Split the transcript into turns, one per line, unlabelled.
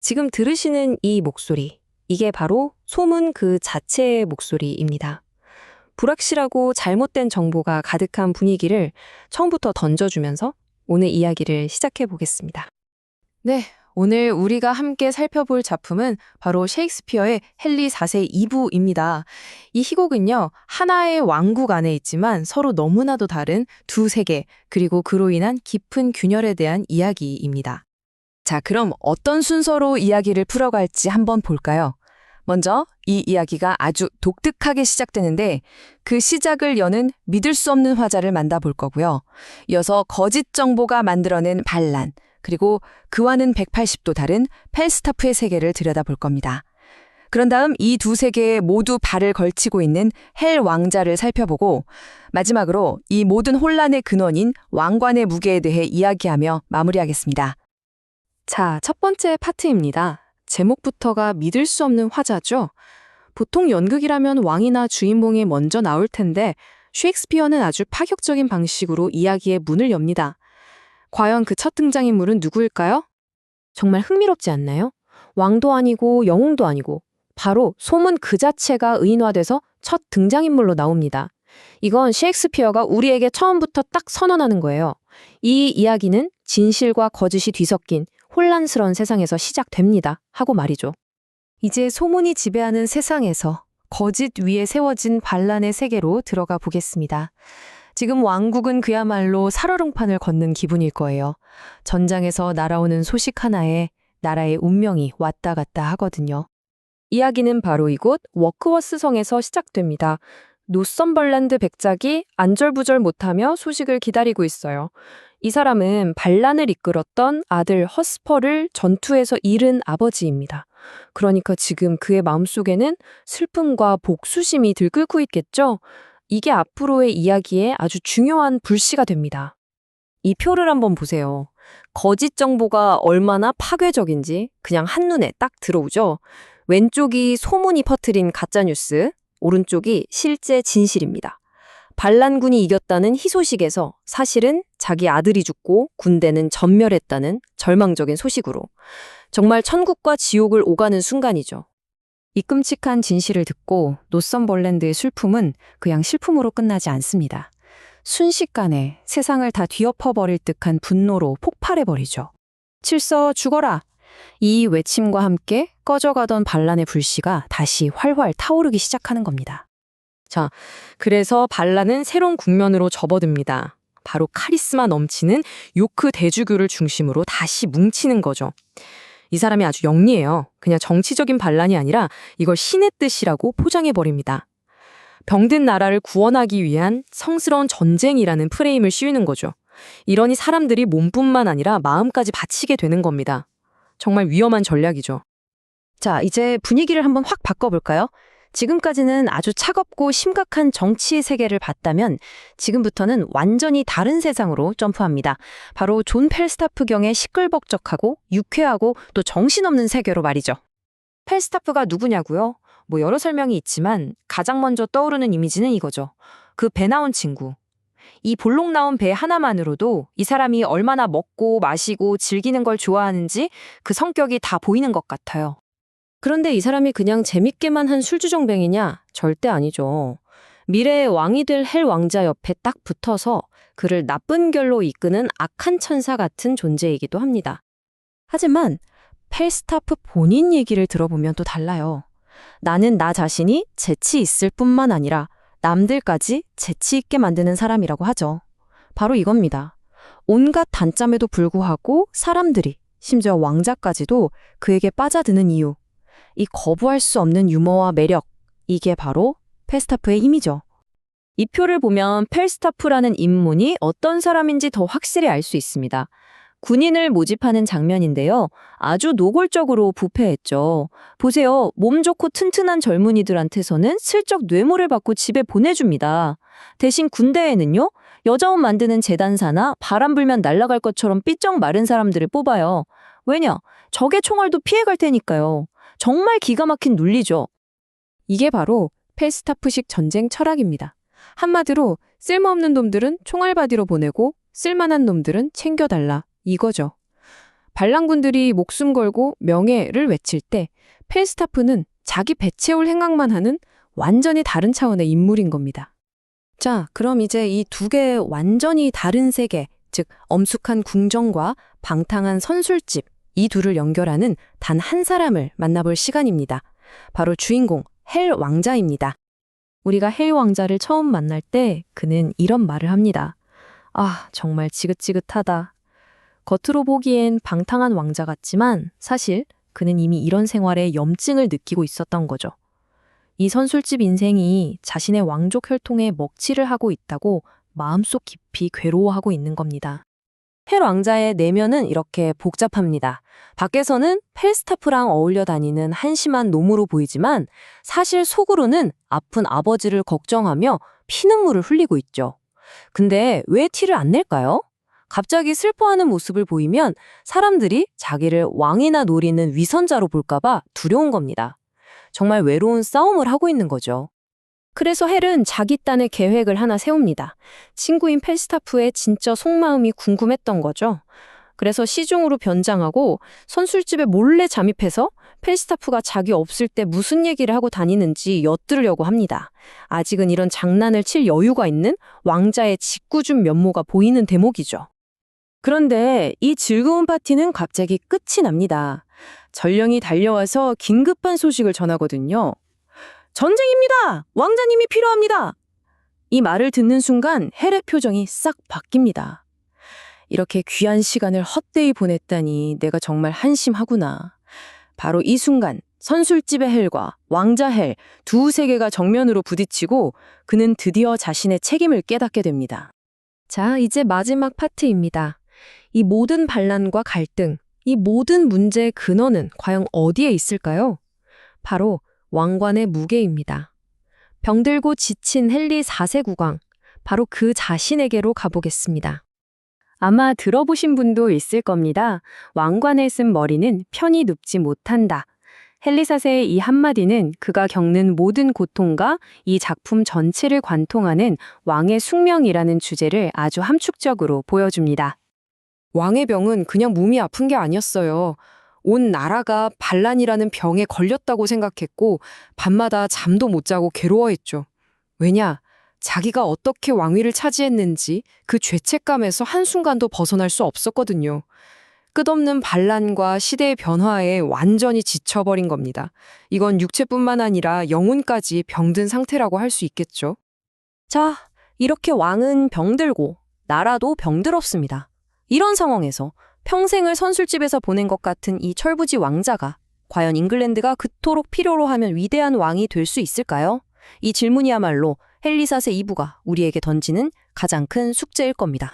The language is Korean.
지금 들으시는 이 목소리, 이게 바로 소문 그 자체의 목소리입니다. 불확실하고 잘못된 정보가 가득한 분위기를 처음부터 던져주면서 오늘 이야기를 시작해 보겠습니다.
네, 오늘 우리가 함께 살펴볼 작품은 바로 셰익스피어의 헨리 4세 2부입니다. 이 희곡은요, 하나의 왕국 안에 있지만 서로 너무나도 다른 두 세계, 그리고 그로 인한 깊은 균열에 대한 이야기입니다. 자, 그럼 어떤 순서로 이야기를 풀어갈지 한번 볼까요? 먼저 이 이야기가 아주 독특하게 시작되는데 그 시작을 여는 믿을 수 없는 화자를 만나볼 거고요. 이어서 거짓 정보가 만들어낸 반란, 그리고 그와는 180도 다른 펠스타프의 세계를 들여다볼 겁니다. 그런 다음 이 두 세계에 모두 발을 걸치고 있는 헬 왕자를 살펴보고 마지막으로 이 모든 혼란의 근원인 왕관의 무게에 대해 이야기하며 마무리하겠습니다.
자, 첫 번째 파트입니다. 제목부터가 믿을 수 없는 화자죠. 보통 연극이라면 왕이나 주인공이 먼저 나올 텐데 셰익스피어는 아주 파격적인 방식으로 이야기의 문을 엽니다. 과연 그 첫 등장인물은 누구일까요? 정말 흥미롭지 않나요? 왕도 아니고 영웅도 아니고 바로 소문 그 자체가 의인화돼서 첫 등장인물로 나옵니다. 이건 셰익스피어가 우리에게 처음부터 딱 선언하는 거예요. 이 이야기는 진실과 거짓이 뒤섞인 혼란스러운 세상에서 시작됩니다. 하고 말이죠. 이제 소문이 지배하는 세상에서 거짓 위에 세워진 반란의 세계로 들어가 보겠습니다. 지금 왕국은 그야말로 살얼음판을 걷는 기분일 거예요. 전장에서 날아오는 소식 하나에 나라의 운명이 왔다 갔다 하거든요. 이야기는 바로 이곳 워크워스 성에서 시작됩니다. 노썸벌랜드 백작이 안절부절 못하며 소식을 기다리고 있어요. 이 사람은 반란을 이끌었던 아들 허스퍼를 전투에서 잃은 아버지입니다. 그러니까 지금 그의 마음속에는 슬픔과 복수심이 들끓고 있겠죠? 이게 앞으로의 이야기에 아주 중요한 불씨가 됩니다. 이 표를 한번 보세요. 거짓 정보가 얼마나 파괴적인지 그냥 한눈에 딱 들어오죠? 왼쪽이 소문이 퍼뜨린 가짜뉴스, 오른쪽이 실제 진실입니다. 반란군이 이겼다는 희소식에서 사실은 자기 아들이 죽고 군대는 전멸했다는 절망적인 소식으로 정말 천국과 지옥을 오가는 순간이죠. 이 끔찍한 진실을 듣고 노썸벌랜드의 슬픔은 그냥 슬픔으로 끝나지 않습니다. 순식간에 세상을 다 뒤엎어버릴 듯한 분노로 폭발해버리죠. 칠서 죽어라! 이 외침과 함께 꺼져가던 반란의 불씨가 다시 활활 타오르기 시작하는 겁니다. 자, 그래서 반란은 새로운 국면으로 접어듭니다. 바로 카리스마 넘치는 요크 대주교를 중심으로 다시 뭉치는 거죠. 이 사람이 아주 영리해요. 그냥 정치적인 반란이 아니라 이걸 신의 뜻이라고 포장해버립니다. 병든 나라를 구원하기 위한 성스러운 전쟁이라는 프레임을 씌우는 거죠. 이러니 사람들이 몸뿐만 아니라 마음까지 바치게 되는 겁니다. 정말 위험한 전략이죠. 자, 이제 분위기를 한번 확 바꿔볼까요? 지금까지는 아주 차갑고 심각한 정치의 세계를 봤다면 지금부터는 완전히 다른 세상으로 점프합니다. 바로 존 펠스타프경의 시끌벅적하고 유쾌하고 또 정신없는 세계로 말이죠. 펠스타프가 누구냐고요? 뭐 여러 설명이 있지만 가장 먼저 떠오르는 이미지는 이거죠. 그 배 나온 친구. 이 볼록 나온 배 하나만으로도 이 사람이 얼마나 먹고 마시고 즐기는 걸 좋아하는지 그 성격이 다 보이는 것 같아요. 그런데 이 사람이 그냥 재밌게만 한 술주정뱅이냐? 절대 아니죠. 미래의 왕이 될 헬 왕자 옆에 딱 붙어서 그를 나쁜 결로 이끄는 악한 천사 같은 존재이기도 합니다. 하지만 펠스타프 본인 얘기를 들어보면 또 달라요. 나는 나 자신이 재치 있을 뿐만 아니라 남들까지 재치 있게 만드는 사람이라고 하죠. 바로 이겁니다. 온갖 단점에도 불구하고 사람들이, 심지어 왕자까지도 그에게 빠져드는 이유. 이 거부할 수 없는 유머와 매력, 이게 바로 펠스타프의 힘이죠. 이 표를 보면 펠스타프라는 인물이 어떤 사람인지 더 확실히 알 수 있습니다. 군인을 모집하는 장면인데요. 아주 노골적으로 부패했죠. 보세요. 몸 좋고 튼튼한 젊은이들한테서는 슬쩍 뇌물을 받고 집에 보내줍니다. 대신 군대에는요. 여자 옷 만드는 재단사나 바람 불면 날아갈 것처럼 삐쩍 마른 사람들을 뽑아요. 왜냐? 적의 총알도 피해갈 테니까요. 정말 기가 막힌 논리죠. 이게 바로 펠스타프식 전쟁 철학입니다. 한마디로 쓸모없는 놈들은 총알바디로 보내고 쓸만한 놈들은 챙겨달라. 이거죠. 반란군들이 목숨 걸고 명예를 외칠 때 펠스타프는 자기 배 채울 생각만 하는 완전히 다른 차원의 인물인 겁니다. 자, 그럼 이제 이 두 개의 완전히 다른 세계, 즉 엄숙한 궁정과 방탕한 선술집, 이 둘을 연결하는 단 한 사람을 만나볼 시간입니다. 바로 주인공 헬 왕자입니다. 우리가 헬 왕자를 처음 만날 때 그는 이런 말을 합니다. 아, 정말 지긋지긋하다. 겉으로 보기엔 방탕한 왕자 같지만 사실 그는 이미 이런 생활에 염증을 느끼고 있었던 거죠. 이 선술집 인생이 자신의 왕족 혈통에 먹칠을 하고 있다고 마음속 깊이 괴로워하고 있는 겁니다. 헬 왕자의 내면은 이렇게 복잡합니다. 밖에서는 펠스타프랑 어울려 다니는 한심한 놈으로 보이지만 사실 속으로는 아픈 아버지를 걱정하며 피눈물을 흘리고 있죠. 근데 왜 티를 안 낼까요? 갑자기 슬퍼하는 모습을 보이면 사람들이 자기를 왕이나 노리는 위선자로 볼까봐 두려운 겁니다. 정말 외로운 싸움을 하고 있는 거죠. 그래서 헬은 자기 딴의 계획을 하나 세웁니다. 친구인 펠스타프의 진짜 속마음이 궁금했던 거죠. 그래서 시종으로 변장하고 선술집에 몰래 잠입해서 펠스타프가 자기 없을 때 무슨 얘기를 하고 다니는지 엿들으려고 합니다. 아직은 이런 장난을 칠 여유가 있는 왕자의 짓궂은 면모가 보이는 대목이죠. 그런데 이 즐거운 파티는 갑자기 끝이 납니다. 전령이 달려와서 긴급한 소식을 전하거든요. 전쟁입니다! 왕자님이 필요합니다! 이 말을 듣는 순간 헬의 표정이 싹 바뀝니다. 이렇게 귀한 시간을 헛되이 보냈다니 내가 정말 한심하구나. 바로 이 순간 선술집의 헬과 왕자 헬 두 세계가 정면으로 부딪히고 그는 드디어 자신의 책임을 깨닫게 됩니다. 자, 이제 마지막 파트입니다. 이 모든 반란과 갈등, 이 모든 문제의 근원은 과연 어디에 있을까요? 바로 왕관의 무게입니다. 병들고 지친 헨리 4세 국왕, 바로 그 자신에게로 가보겠습니다. 아마 들어보신 분도 있을 겁니다. 왕관을 쓴 머리는 편히 눕지 못한다. 헨리 4세의 이 한마디는 그가 겪는 모든 고통과 이 작품 전체를 관통하는 왕의 숙명이라는 주제를 아주 함축적으로 보여줍니다. 왕의 병은 그냥 몸이 아픈 게 아니었어요. 온 나라가 반란이라는 병에 걸렸다고 생각했고 밤마다 잠도 못 자고 괴로워했죠. 왜냐? 자기가 어떻게 왕위를 차지했는지 그 죄책감에서 한순간도 벗어날 수 없었거든요. 끝없는 반란과 시대의 변화에 완전히 지쳐버린 겁니다. 이건 육체뿐만 아니라 영혼까지 병든 상태라고 할 수 있겠죠. 자, 이렇게 왕은 병들고 나라도 병들었습니다. 이런 상황에서 평생을 선술집에서 보낸 것 같은 이 철부지 왕자가 과연 잉글랜드가 그토록 필요로 하면 위대한 왕이 될 수 있을까요? 이 질문이야말로 헨리 4세 2부가 우리에게 던지는 가장 큰 숙제일 겁니다.